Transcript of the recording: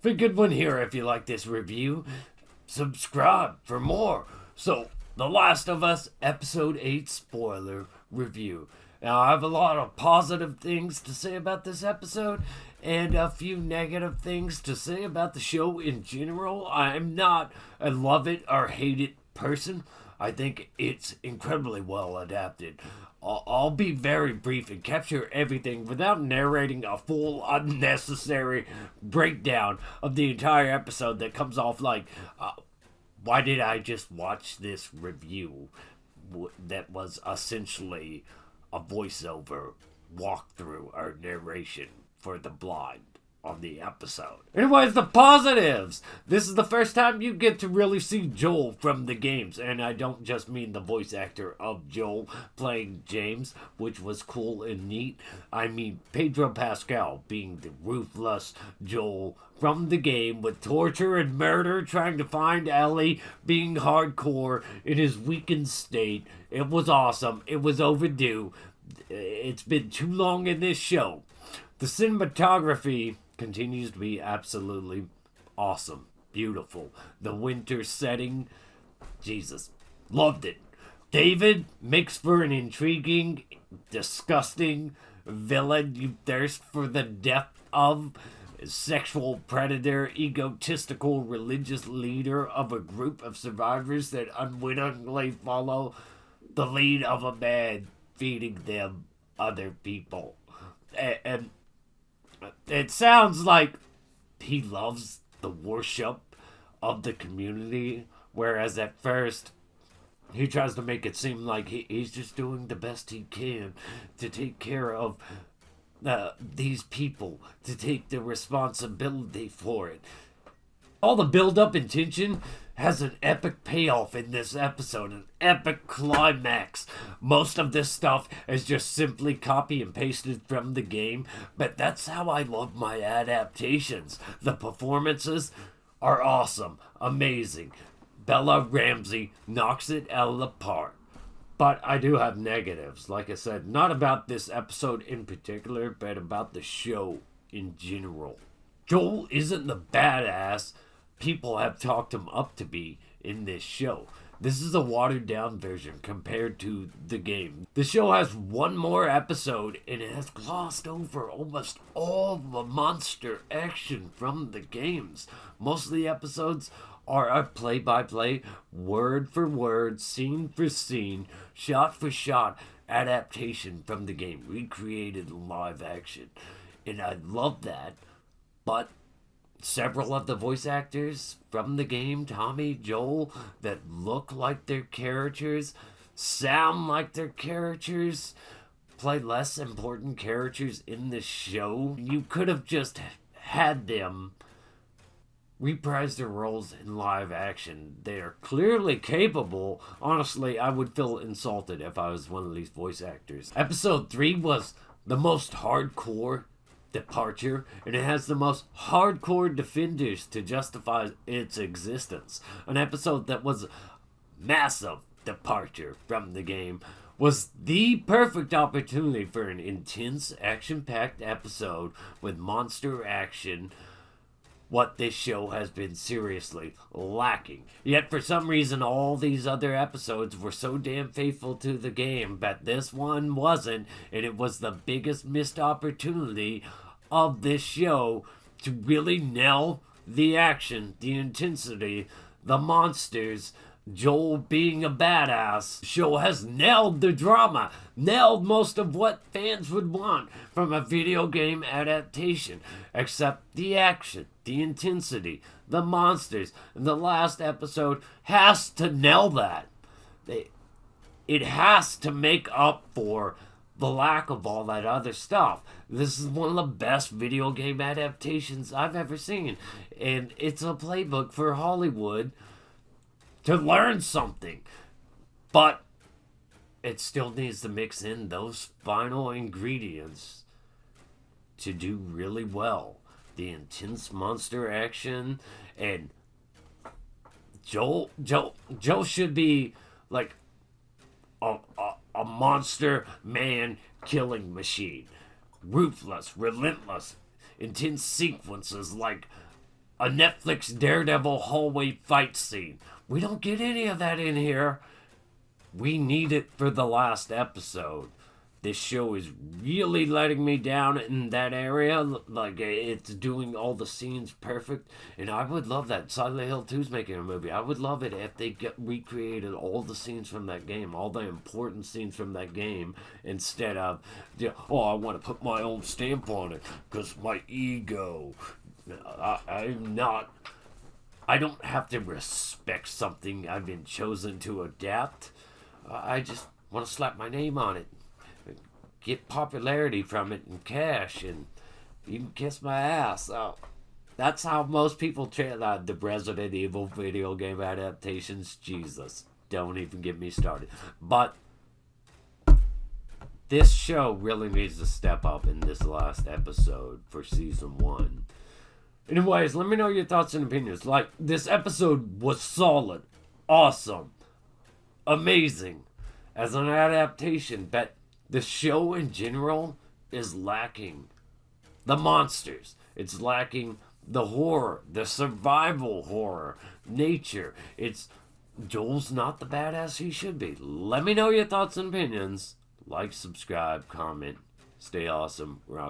The good one here. If you like this review, subscribe for more. So, The Last of Us Episode 8 spoiler review. Now, I have a lot of positive things to say about this episode and a few negative things to say about the show in general. I'm not a love it or hate it person. I think it's incredibly well adapted. I'll be very brief and capture everything without narrating a full, unnecessary breakdown of the entire episode that comes off like, why did I just watch this review that was essentially a voiceover walkthrough or narration for the blind on the episode? Anyways, the positives. This is the first time you get to really see Joel from the games, and I don't just mean the voice actor of Joel playing James, which was cool and neat. I mean Pedro Pascal being the ruthless Joel from the game with torture and murder, trying to find Ellie, being hardcore in his weakened state. It was awesome. It was overdue. It's been too long in this show. The cinematography continues to be absolutely awesome. Beautiful. The winter setting, Jesus, loved it. David makes for an intriguing, disgusting villain you thirst for the depth of. Sexual predator, egotistical religious leader of a group of survivors that unwittingly follow the lead of a man feeding them other people. And it sounds like he loves the worship of the community, whereas at first he tries to make it seem like he's just doing the best he can to take care of these people, to take the responsibility for it. All the build-up and tension has an epic payoff in this episode, an epic climax. Most of this stuff is just simply copy and pasted from the game, but that's how I love my adaptations. The performances are awesome, amazing. Bella Ramsey knocks it out of the park. But I do have negatives, like I said, not about this episode in particular, but about the show in general. Joel isn't the badass people have talked him up to be in this show. This is a watered down version compared to the game. The show has one more episode and it has glossed over almost all the monster action from the games. Most of the episodes are a play-by-play, word for word, scene for scene, shot for shot adaptation from the game, recreated live action. And I love that, but several of the voice actors from the game, Tommy, Joel, that look like their characters, sound like their characters, play less important characters in the show. You could have just had them reprise their roles in live action. They are clearly capable. Honestly, I would feel insulted if I was one of these voice actors. Episode 3 was the most hardcore departure, and it has the most hardcore defenders to justify its existence. An episode that was massive departure from the game was the perfect opportunity for an intense, action-packed episode with monster action, what this show has been seriously lacking. Yet for some reason all these other episodes were so damn faithful to the game, but this one wasn't, and it was the biggest missed opportunity of this show to really nail the action, the intensity, the monsters, Joel being a badass. The show has nailed the drama, nailed most of what fans would want from a video game adaptation, except the action, the intensity, the monsters. And the last episode has to nail that. It has to make up for the lack of all that other stuff. This is one of the best video game adaptations I've ever seen, and it's a playbook for Hollywood to learn something, but it still needs to mix in those final ingredients to do really well. The intense monster action, and Joel should be like a monster man killing machine. Ruthless, relentless, intense sequences like a Netflix Daredevil hallway fight scene. We don't get any of that in here. We need it for the last episode. This show is really letting me down in that area. Like, it's doing all the scenes perfect. And I would love that. Silent Hill 2's making a movie. I would love it if they recreated all the scenes from that game, all the important scenes from that game, instead of, I want to put my own stamp on it because my ego. I don't have to respect something I've been chosen to adapt. I just want to slap my name on it, get popularity from it and cash, and you can kiss my ass. That's how most people treat the Resident Evil video game adaptations. Jesus, don't even get me started. But this show really needs to step up in this last episode for season 1. Anyways, let me know your thoughts and opinions. Like, this episode was solid, awesome, amazing as an adaptation, but the show in general is lacking the monsters. It's lacking the horror, the survival horror, nature. Joel's not the badass he should be. Let me know your thoughts and opinions. Like, subscribe, comment. Stay awesome. Rock.